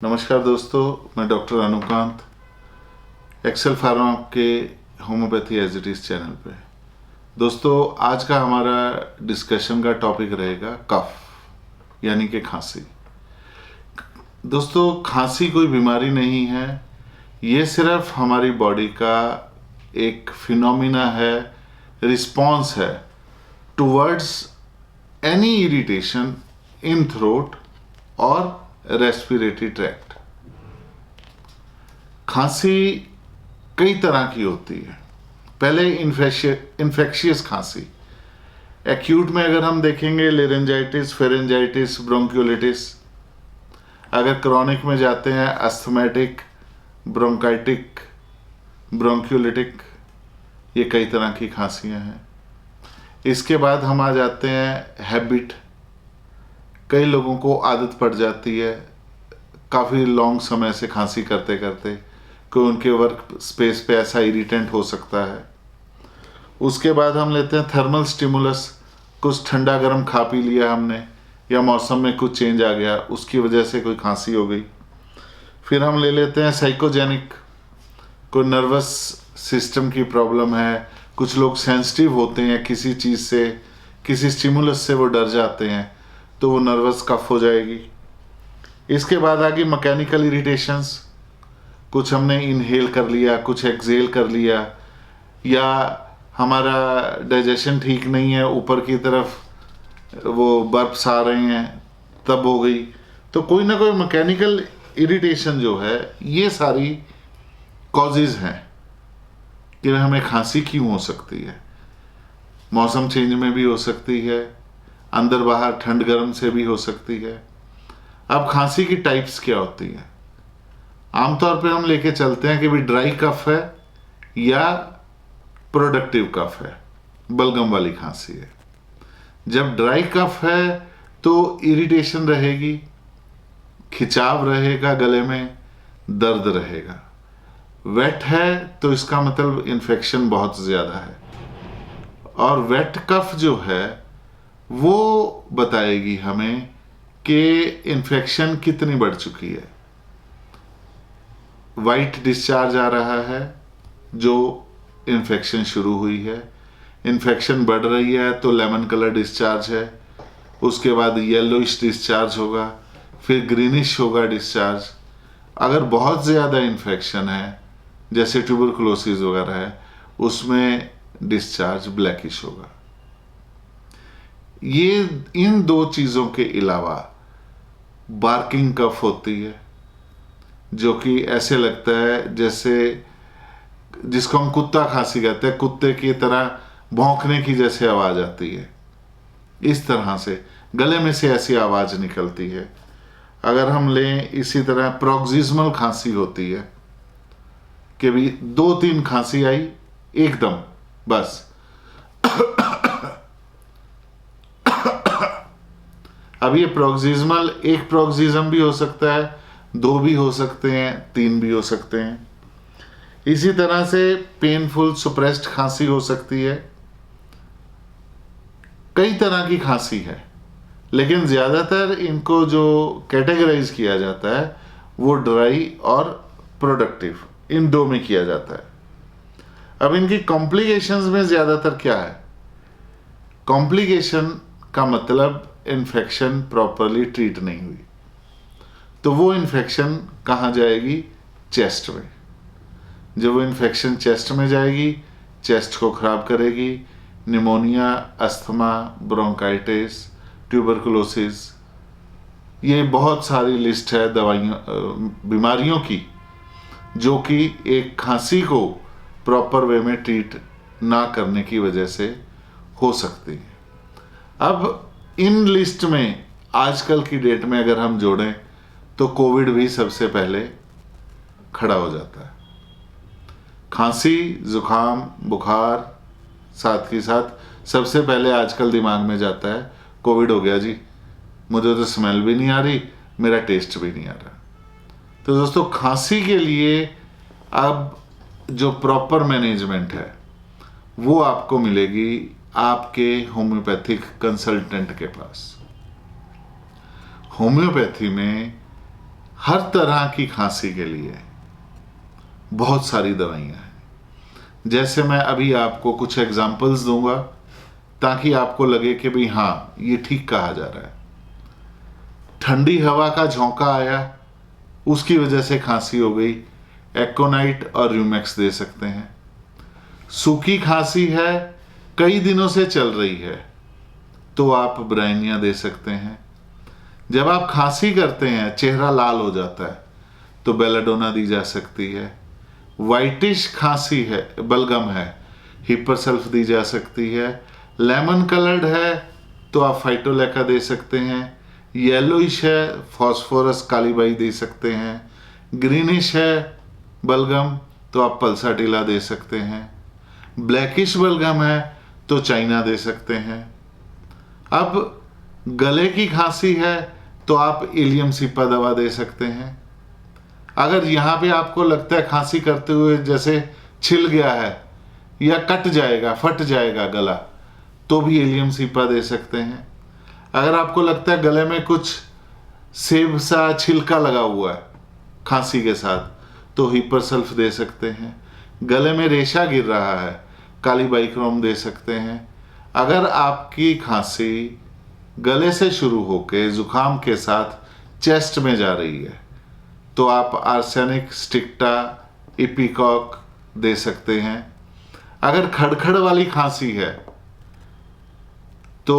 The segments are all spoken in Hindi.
नमस्कार दोस्तों, मैं डॉक्टर अनुकांत एक्सेल फार्मा के homeopathy as it is channel पे। दोस्तों, आज का हमारा डिस्कशन का टॉपिक रहेगा कफ यानी कि खांसी। दोस्तों, खांसी कोई बीमारी नहीं है, ये सिर्फ हमारी बॉडी का एक फिनोमिना है, रिस्पॉन्स है टुवर्ड्स एनी इरिटेशन इन थ्रोट और रेस्पिरेटरी ट्रैक्ट। खांसी कई तरह की होती है। पहले इन्फेक्शियस खांसी, एक्यूट में अगर हम देखेंगे लेरेंजाइटिस, फेरेंजाइटिस, ब्रोंक्योलिटिस। अगर क्रॉनिक में जाते हैं अस्थमैटिक, ब्रोंकाइटिक, ब्रोंक्योलिटिक, ये कई तरह की खांसियां हैं। इसके बाद हम आ जाते हैं हैबिट। कई लोगों को आदत पड़ जाती है काफ़ी लॉन्ग समय से खांसी करते करते, कोई उनके वर्क स्पेस पे ऐसा इरिटेंट हो सकता है। उसके बाद हम लेते हैं थर्मल स्टिमुलस, कुछ ठंडा गर्म खा पी लिया हमने या मौसम में कुछ चेंज आ गया, उसकी वजह से कोई खांसी हो गई। फिर हम ले लेते हैं साइकोजेनिक, कोई नर्वस सिस्टम की प्रॉब्लम है, कुछ लोग सेंसिटिव होते हैं किसी चीज़ से, किसी स्टिमुलस से वो डर जाते हैं, तो वो नर्वस कफ हो जाएगी। इसके बाद आ गई मैकेनिकल इरिटेशंस, कुछ हमने इनहेल कर लिया, कुछ एक्सहेल कर लिया, या हमारा डाइजेशन ठीक नहीं है, ऊपर की तरफ वो बर्प्स आ रहे हैं, तब हो गई। तो कोई ना कोई मैकेनिकल इरिटेशन जो है, ये सारी कॉजेज हैं कि हमें खांसी क्यों हो सकती है। मौसम चेंज में भी हो सकती है, अंदर बाहर ठंड गर्म से भी हो सकती है। अब खांसी की टाइप्स क्या होती है? आमतौर पे हम लेके चलते हैं कि भी ड्राई कफ है या प्रोडक्टिव कफ है, बलगम वाली खांसी है। जब ड्राई कफ है तो इरिटेशन रहेगी, खिंचाव रहेगा, गले में दर्द रहेगा। वेट है तो इसका मतलब इन्फेक्शन बहुत ज़्यादा है, और वेट कफ जो है वो बताएगी हमें कि इन्फेक्शन कितनी बढ़ चुकी है। वाइट डिस्चार्ज आ रहा है जो इन्फेक्शन शुरू हुई है, इन्फेक्शन बढ़ रही है तो लेमन कलर डिस्चार्ज है, उसके बाद येलोइश डिस्चार्ज होगा, फिर ग्रीनिश होगा डिस्चार्ज। अगर बहुत ज़्यादा इन्फेक्शन है जैसे ट्यूबरकुलोसिस वगैरह है, उसमें डिस्चार्ज ब्लैकिश होगा। ये इन दो चीज़ों के अलावा बार्किंग कफ होती है, जो कि ऐसे लगता है जैसे, जिसको हम कुत्ता खांसी कहते हैं, कुत्ते की तरह भौंकने की जैसे आवाज़ आती है, इस तरह से गले में से ऐसी आवाज़ निकलती है। अगर हम लें इसी तरह प्रोक्सिस्मल खांसी होती है कि भी 2-3 खांसी आई एकदम बस। अब ये प्रोक्सिस्मल, एक प्रोक्सिज्म भी हो सकता है, 2 भी हो सकते हैं, 3 भी हो सकते हैं। इसी तरह से पेनफुल सुप्रेस्ड खांसी हो सकती है। कई तरह की खांसी है, लेकिन ज़्यादातर इनको जो कैटेगराइज किया जाता है वो ड्राई और प्रोडक्टिव, इन दो में किया जाता है। अब इनकी कॉम्प्लिकेशंस में ज़्यादातर क्या है? कॉम्प्लिकेशन का मतलब इन्फेक्शन प्रॉपरली ट्रीट नहीं हुई, तो वो इन्फेक्शन कहाँ जाएगी? चेस्ट में। जब वो इन्फेक्शन चेस्ट में जाएगी, चेस्ट को ख़राब करेगी। निमोनिया, अस्थमा, ब्रोंकाइटिस, ट्यूबरकुलोसिस, ये बहुत सारी लिस्ट है बीमारियों की, जो कि एक खांसी को प्रॉपर वे में ट्रीट ना करने की वजह से हो सकती है। अब इन लिस्ट में आजकल की डेट में अगर हम जोड़ें तो कोविड भी सबसे पहले खड़ा हो जाता है। खांसी, जुकाम, बुखार, साथ ही साथ सबसे पहले आजकल दिमाग में जाता है कोविड हो गया जी, मुझे तो स्मेल भी नहीं आ रही, मेरा टेस्ट भी नहीं आ रहा। तो दोस्तों, खांसी के लिए अब जो प्रॉपर मैनेजमेंट है वो आपको मिलेगी आपके होम्योपैथिक कंसल्टेंट के पास। होम्योपैथी में हर तरह की खांसी के लिए बहुत सारी दवाइयाँ हैं। जैसे मैं अभी आपको कुछ एग्जाम्पल्स दूंगा ताकि आपको लगे कि भाई हाँ, ये ठीक कहा जा रहा है। ठंडी हवा का झोंका आया, उसकी वजह से खांसी हो गई, एकोनाइट और र्यूमेक्स दे सकते हैं। सूखी खांसी है, कई दिनों से चल रही है, तो आप ब्राइनिया दे सकते हैं। जब आप खांसी करते हैं, चेहरा लाल हो जाता है, तो बेलाडोना दी जा सकती है। वाइटिश खांसी है, बलगम है, हिपरसल्फ दी जा सकती है। लेमन कलर्ड है तो आप फाइटोलेका दे सकते हैं। येलोइश है, फॉस्फोरस कालीबाई दे सकते हैं। ग्रीनिश है बलगम तो आप पल्साटिला दे सकते हैं। ब्लैकिश बलगम है तो चाइना दे सकते हैं। अब गले की खांसी है तो आप इलियम सिपा दवा दे सकते हैं। अगर यहाँ पे आपको लगता है खांसी करते हुए जैसे छिल गया है या कट जाएगा, फट जाएगा गला, तो भी इलियम सिपा दे सकते हैं। अगर आपको लगता है गले में कुछ सेब सा छिलका लगा हुआ है खांसी के साथ, तो हिपरसल्फ दे सकते हैं। गले में रेशा गिर रहा है, कालीबाइक्रोम दे सकते हैं। अगर आपकी खांसी गले से शुरू होकर जुकाम के साथ चेस्ट में जा रही है, तो आप आर्सेनिक, स्टिक्टा, इपिकॉक दे सकते हैं। अगर खड़खड़ वाली खांसी है तो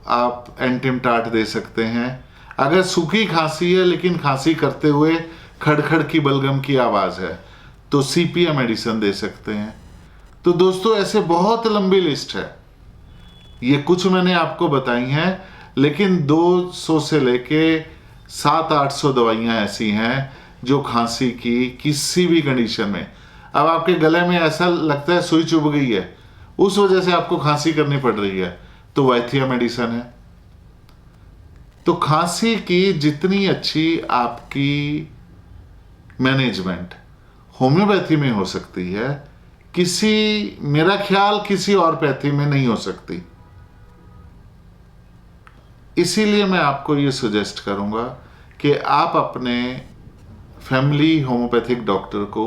आप एंटिमटाट दे सकते हैं। अगर सूखी खांसी है लेकिन खांसी करते हुए खड़खड़ की बलगम की आवाज़ है, तो सीपिया मेडिसिन दे सकते हैं। तो दोस्तों, ऐसे बहुत लंबी लिस्ट है। ये कुछ मैंने आपको बताई हैं, लेकिन 200 से लेके 700-800 दवाइयाँ ऐसी हैं जो खांसी की किसी भी कंडीशन में, अब आपके गले में ऐसा लगता है सुई चुभ गई है, उस वजह से आपको खांसी करनी पड़ रही है, तो वाइथिया मेडिसिन है। तो खांसी की जितनी अच्छी आपकी मैनेजमेंट होम्योपैथी में हो सकती है, मेरा ख्याल किसी और पैथी में नहीं हो सकती। इसीलिए मैं आपको ये सजेस्ट करूंगा कि आप अपने फैमिली होम्योपैथिक डॉक्टर को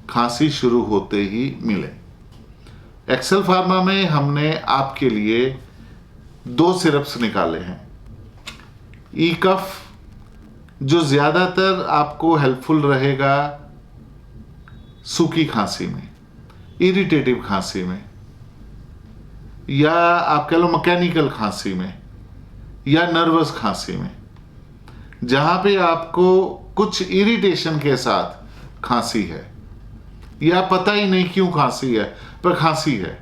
खांसी शुरू होते ही मिलें। एक्सेल फार्मा में हमने आपके लिए 2 सिरप्स निकाले हैं। ई कफ, जो ज़्यादातर आपको हेल्पफुल रहेगा सूखी खांसी में, इरिटेटिव खांसी में, या आप कह लो मैकेनिकल खांसी में, या नर्वस खांसी में, जहां पे आपको कुछ इरिटेशन के साथ खांसी है या पता ही नहीं क्यों खांसी है, पर खांसी है,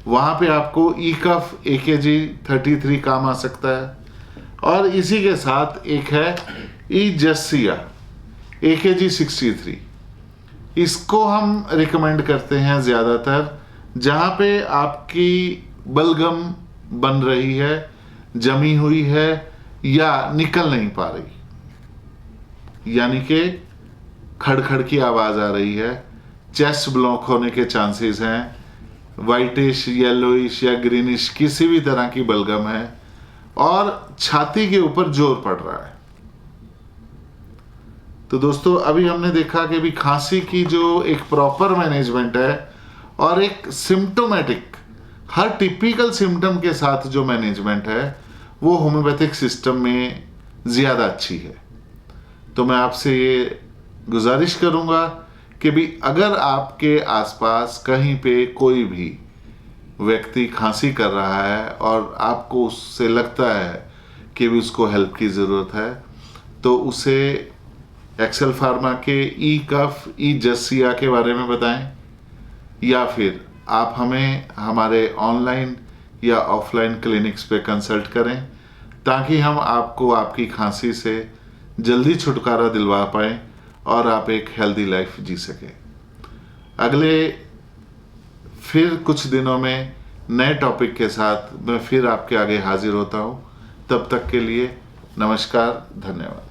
वहां पे आपको ई कफ AKG 33 काम आ सकता है। और इसी के साथ एक है ई जस्सिया AKG 63। इसको हम रिकमेंड करते हैं ज़्यादातर जहाँ पे आपकी बलगम बन रही है, जमी हुई है या निकल नहीं पा रही, यानी कि खड़खड़ की आवाज़ आ रही है, चेस्ट ब्लॉक होने के चांसेस हैं, वाइटिश, येलोइश या ग्रीनिश किसी भी तरह की बलगम है, और छाती के ऊपर जोर पड़ रहा है। तो दोस्तों, अभी हमने देखा कि भी खांसी की जो एक प्रॉपर मैनेजमेंट है और एक सिम्टोमेटिक, हर टिपिकल सिम्टम के साथ जो मैनेजमेंट है, वो होम्योपैथिक सिस्टम में ज़्यादा अच्छी है। तो मैं आपसे ये गुजारिश करूँगा कि भी अगर आपके आसपास कहीं पे कोई भी व्यक्ति खांसी कर रहा है और आपको उससे लगता है कि भी उसको हेल्प की ज़रूरत है, तो उसे एक्सेल फार्मा के ई कफ, ई जस्सिया के बारे में बताएं, या फिर आप हमें हमारे ऑनलाइन या ऑफलाइन क्लिनिक्स पे कंसल्ट करें, ताकि हम आपको आपकी खांसी से जल्दी छुटकारा दिलवा पाएँ और आप एक हेल्दी लाइफ जी सकें। अगले फिर कुछ दिनों में नए टॉपिक के साथ मैं फिर आपके आगे हाजिर होता हूँ। तब तक के लिए नमस्कार, धन्यवाद।